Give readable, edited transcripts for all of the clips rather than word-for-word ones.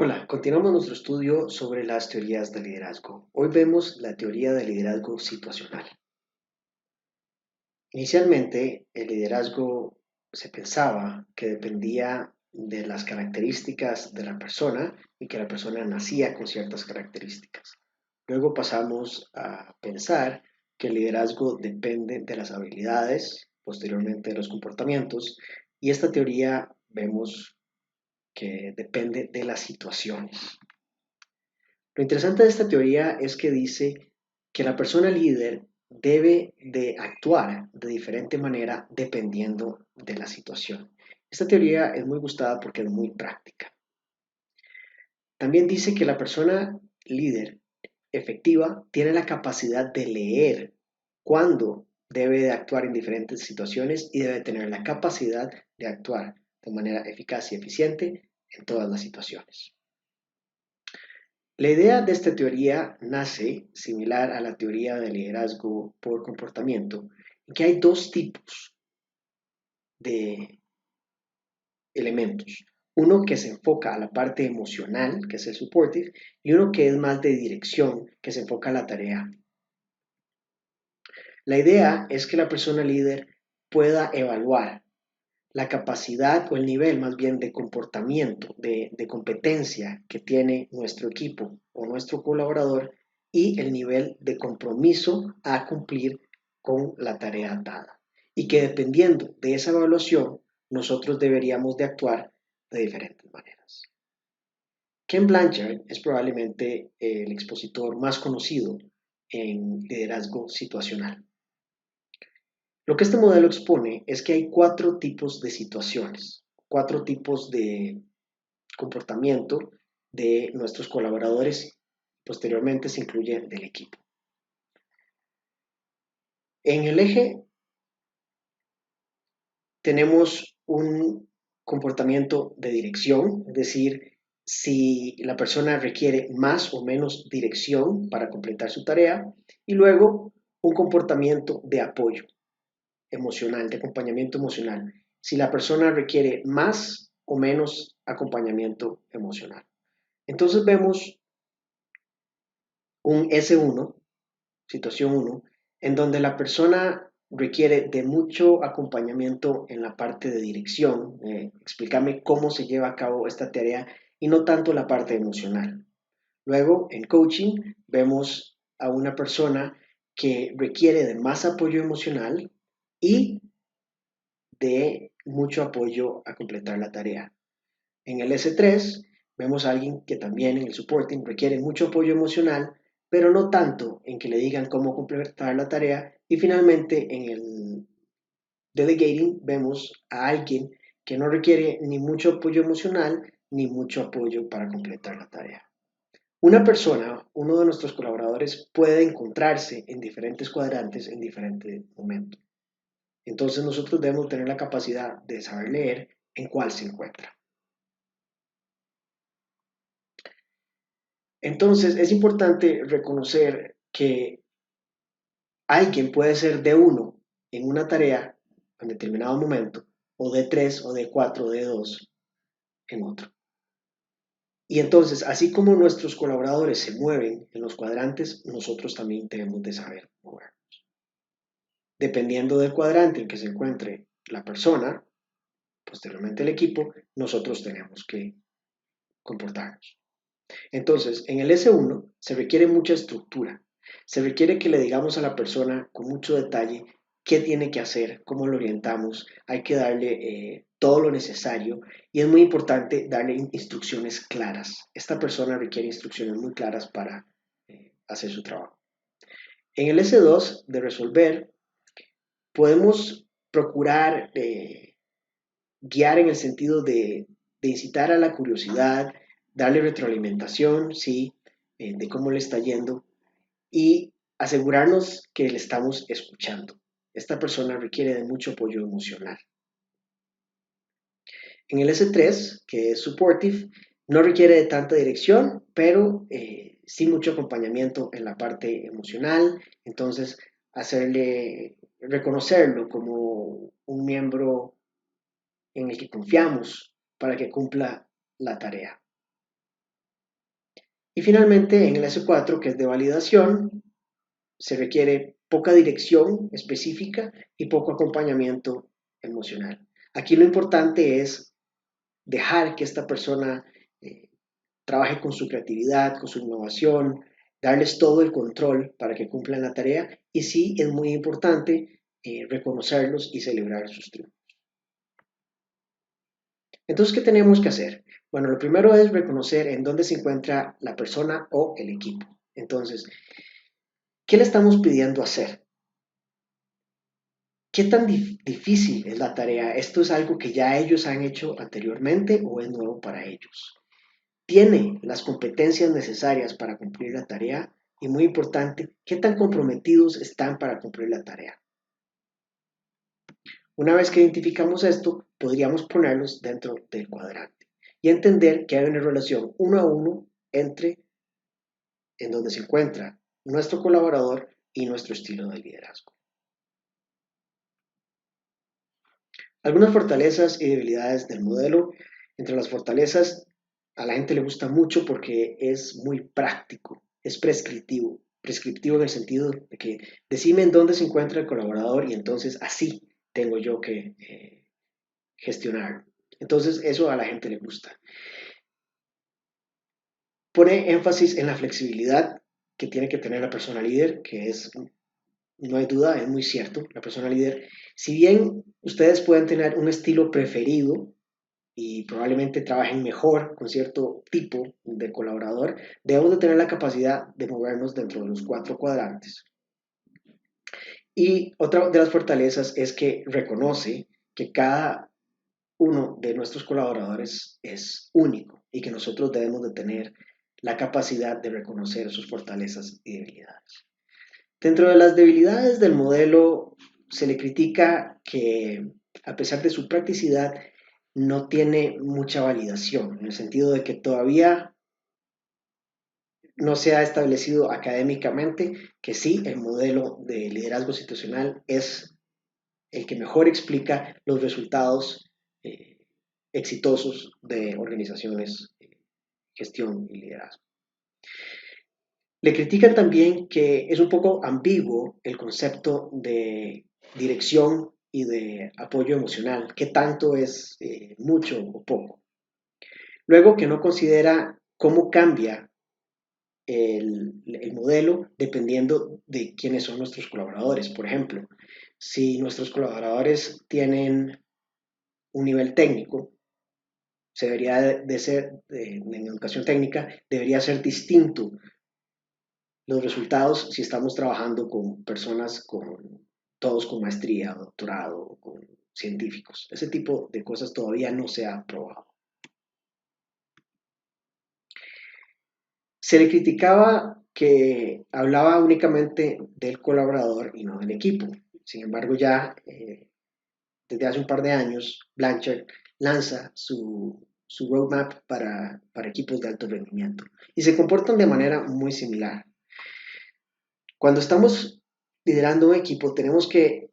Hola, continuamos nuestro estudio sobre las teorías de liderazgo. Hoy vemos la teoría del liderazgo situacional. Inicialmente, el liderazgo se pensaba que dependía de las características de la persona y que la persona nacía con ciertas características. Luego pasamos a pensar que el liderazgo depende de las habilidades, posteriormente de los comportamientos, y esta teoría vemos que depende de las situaciones. Lo interesante de esta teoría es que dice que la persona líder debe de actuar de diferente manera dependiendo de la situación. Esta teoría es muy gustada porque es muy práctica. También dice que la persona líder efectiva tiene la capacidad de leer cuándo debe de actuar en diferentes situaciones y debe tener la capacidad de actuar de manera eficaz y eficiente en todas las situaciones. La idea de esta teoría nace similar a la teoría del liderazgo por comportamiento, en que hay dos tipos de elementos. Uno que se enfoca a la parte emocional, que es el supportive, y uno que es más de dirección, que se enfoca a la tarea. La idea es que la persona líder pueda evaluar la capacidad o el nivel más bien de comportamiento, de competencia que tiene nuestro equipo o nuestro colaborador y el nivel de compromiso a cumplir con la tarea dada. Y que dependiendo de esa evaluación, nosotros deberíamos de actuar de diferentes maneras. Ken Blanchard es probablemente el expositor más conocido en liderazgo situacional. Lo que este modelo expone es que hay cuatro tipos de situaciones, cuatro tipos de comportamiento de nuestros colaboradores, posteriormente se incluye del equipo. En el eje tenemos un comportamiento de dirección, es decir, si la persona requiere más o menos dirección para completar su tarea, y luego un comportamiento de apoyo emocional, de acompañamiento emocional, si la persona requiere más o menos acompañamiento emocional. Entonces vemos un S1, situación 1, en donde la persona requiere de mucho acompañamiento en la parte de dirección, explícame cómo se lleva a cabo esta tarea y no tanto la parte emocional. Luego, en coaching, vemos a una persona que requiere de más apoyo emocional y de mucho apoyo a completar la tarea. En el S3 vemos a alguien que también en el supporting requiere mucho apoyo emocional, pero no tanto en que le digan cómo completar la tarea. Y finalmente en el delegating vemos a alguien que no requiere ni mucho apoyo emocional ni mucho apoyo para completar la tarea. Una persona, uno de nuestros colaboradores, puede encontrarse en diferentes cuadrantes en diferentes momentos. Entonces nosotros debemos tener la capacidad de saber leer en cuál se encuentra. Entonces es importante reconocer que alguien puede ser de uno en una tarea en determinado momento, o de tres, o de cuatro, o de dos en otro. Y entonces, así como nuestros colaboradores se mueven en los cuadrantes, nosotros también debemos de saber mover. Dependiendo del cuadrante en que se encuentre la persona, posteriormente el equipo, nosotros tenemos que comportarnos. Entonces, en el S1 se requiere mucha estructura. Se requiere que le digamos a la persona con mucho detalle qué tiene que hacer, cómo lo orientamos, hay que darle todo lo necesario y es muy importante darle instrucciones claras. Esta persona requiere instrucciones muy claras para hacer su trabajo. En el S2 de resolver, podemos procurar guiar en el sentido de incitar a la curiosidad, darle retroalimentación, sí, de cómo le está yendo y asegurarnos que le estamos escuchando. Esta persona requiere de mucho apoyo emocional. En el S3, que es supportive, no requiere de tanta dirección, pero sí mucho acompañamiento en la parte emocional. Entonces, reconocerlo como un miembro en el que confiamos para que cumpla la tarea. Y finalmente, en el S4, que es de validación, se requiere poca dirección específica y poco acompañamiento emocional. Aquí lo importante es dejar que esta persona trabaje con su creatividad, con su innovación, darles todo el control para que cumplan la tarea y sí es muy importante reconocerlos y celebrar sus triunfos. Entonces, ¿qué tenemos que hacer? Bueno, lo primero es reconocer en dónde se encuentra la persona o el equipo. Entonces, ¿qué le estamos pidiendo hacer? ¿Qué tan difícil es la tarea? ¿Esto es algo que ya ellos han hecho anteriormente o es nuevo para ellos? ¿Tiene las competencias necesarias para cumplir la tarea? Y muy importante, ¿qué tan comprometidos están para cumplir la tarea? Una vez que identificamos esto, podríamos ponerlos dentro del cuadrante y entender que hay una relación uno a uno entre en donde se encuentra nuestro colaborador y nuestro estilo de liderazgo. Algunas fortalezas y debilidades del modelo. Entre las fortalezas, a la gente le gusta mucho porque es muy práctico, es prescriptivo. Prescriptivo en el sentido de que decime en dónde se encuentra el colaborador y entonces así tengo yo que gestionarlo. Entonces eso a la gente le gusta. Pone énfasis en la flexibilidad que tiene que tener la persona líder, que es, no hay duda, es muy cierto, la persona líder. Si bien ustedes pueden tener un estilo preferido, y probablemente trabajen mejor con cierto tipo de colaborador, debemos de tener la capacidad de movernos dentro de los 4 cuadrantes. Y otra de las fortalezas es que reconoce que cada uno de nuestros colaboradores es único y que nosotros debemos de tener la capacidad de reconocer sus fortalezas y debilidades. Dentro de las debilidades del modelo se le critica que a pesar de su practicidad no tiene mucha validación, en el sentido de que todavía no se ha establecido académicamente que sí, el modelo de liderazgo situacional es el que mejor explica los resultados exitosos de organizaciones, gestión y liderazgo. Le critican también que es un poco ambiguo el concepto de dirección y de apoyo emocional, qué tanto es mucho o poco. Luego que no considera cómo cambia el modelo dependiendo de quiénes son nuestros colaboradores. Por ejemplo, si nuestros colaboradores tienen un nivel técnico, se debería de ser, en educación técnica, debería ser distinto los resultados si estamos trabajando con personas todos con maestría, doctorado, con científicos. Ese tipo de cosas todavía no se ha probado. Se le criticaba que hablaba únicamente del colaborador y no del equipo. Sin embargo, ya desde hace un par de años, Blanchard lanza su roadmap para equipos de alto rendimiento y se comportan de manera muy similar. Cuando estamos liderando un equipo, tenemos que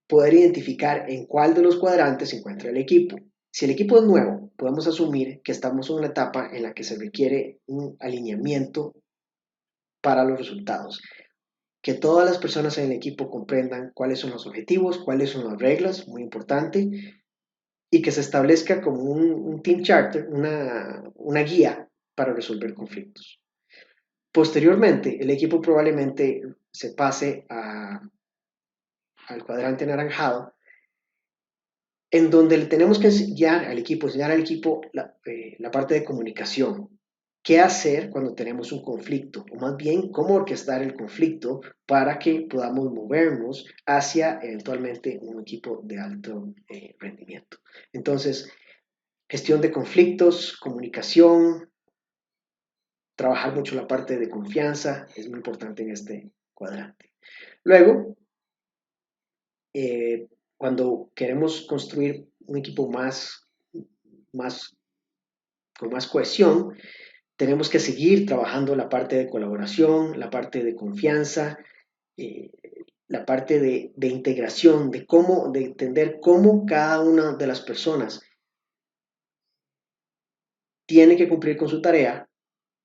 poder identificar en cuál de los cuadrantes se encuentra el equipo. Si el equipo es nuevo, podemos asumir que estamos en una etapa en la que se requiere un alineamiento para los resultados. Que todas las personas en el equipo comprendan cuáles son los objetivos, cuáles son las reglas, muy importante, y que se establezca como un team charter, una guía para resolver conflictos. Posteriormente, el equipo probablemente se pase al cuadrante anaranjado, en donde le tenemos que enseñar al equipo la parte de comunicación. ¿Qué hacer cuando tenemos un conflicto? O más bien, cómo orquestar el conflicto para que podamos movernos hacia eventualmente un equipo de alto rendimiento. Entonces, gestión de conflictos, comunicación, trabajar mucho la parte de confianza es muy importante en este cuadrante. Luego, cuando queremos construir un equipo más, con más cohesión, tenemos que seguir trabajando la parte de colaboración, la parte de confianza, eh, la parte de integración, de entender cómo cada una de las personas tiene que cumplir con su tarea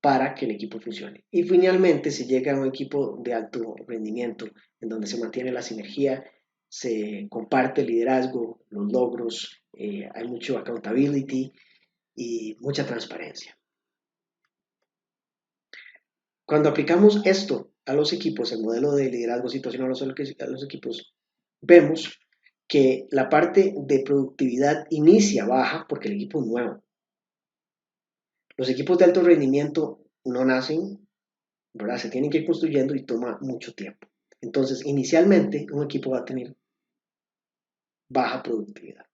para que el equipo funcione. Y finalmente se llega a un equipo de alto rendimiento, en donde se mantiene la sinergia, se comparte el liderazgo, los logros, hay mucho accountability y mucha transparencia. Cuando aplicamos esto a los equipos, el modelo de liderazgo situacional a los equipos, vemos que la parte de productividad inicia baja porque el equipo es nuevo. Los equipos de alto rendimiento no nacen, ¿verdad? Se tienen que ir construyendo y toma mucho tiempo. Entonces, inicialmente, un equipo va a tener baja productividad.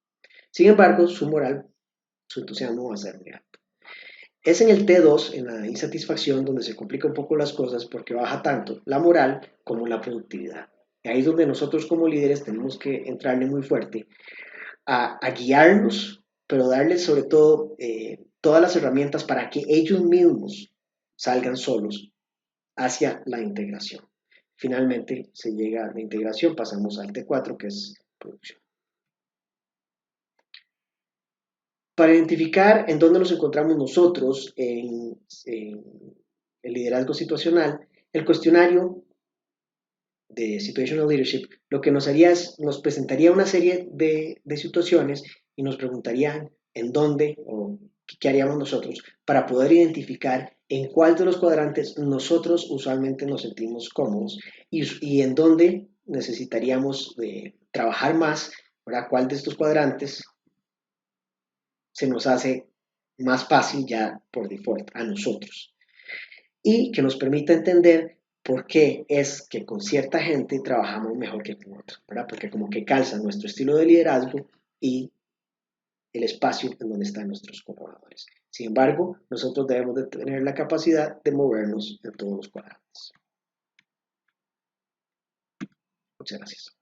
Sin embargo, su moral, su entusiasmo va a ser muy alto. Es en el T2, en la insatisfacción, donde se complica un poco las cosas porque baja tanto la moral como la productividad. Y ahí es donde nosotros como líderes tenemos que entrarle muy fuerte a guiarlos, pero darles sobre todo todas las herramientas para que ellos mismos salgan solos hacia la integración. Finalmente se llega a la integración, pasamos al T4, que es producción. Para identificar en dónde nos encontramos nosotros en el liderazgo situacional, el cuestionario de Situational Leadership lo que nos haría es, nos presentaría una serie de situaciones y nos preguntarían en dónde o qué haríamos nosotros para poder identificar en cuál de los cuadrantes nosotros usualmente nos sentimos cómodos y en dónde necesitaríamos trabajar más, ¿verdad? ¿Cuál de estos cuadrantes se nos hace más fácil ya por default a nosotros? Y que nos permita entender por qué es que con cierta gente trabajamos mejor que con otros, ¿verdad? Porque como que calza nuestro estilo de liderazgo y el espacio en donde están nuestros colaboradores. Sin embargo, nosotros debemos de tener la capacidad de movernos en todos los cuadrantes. Muchas gracias.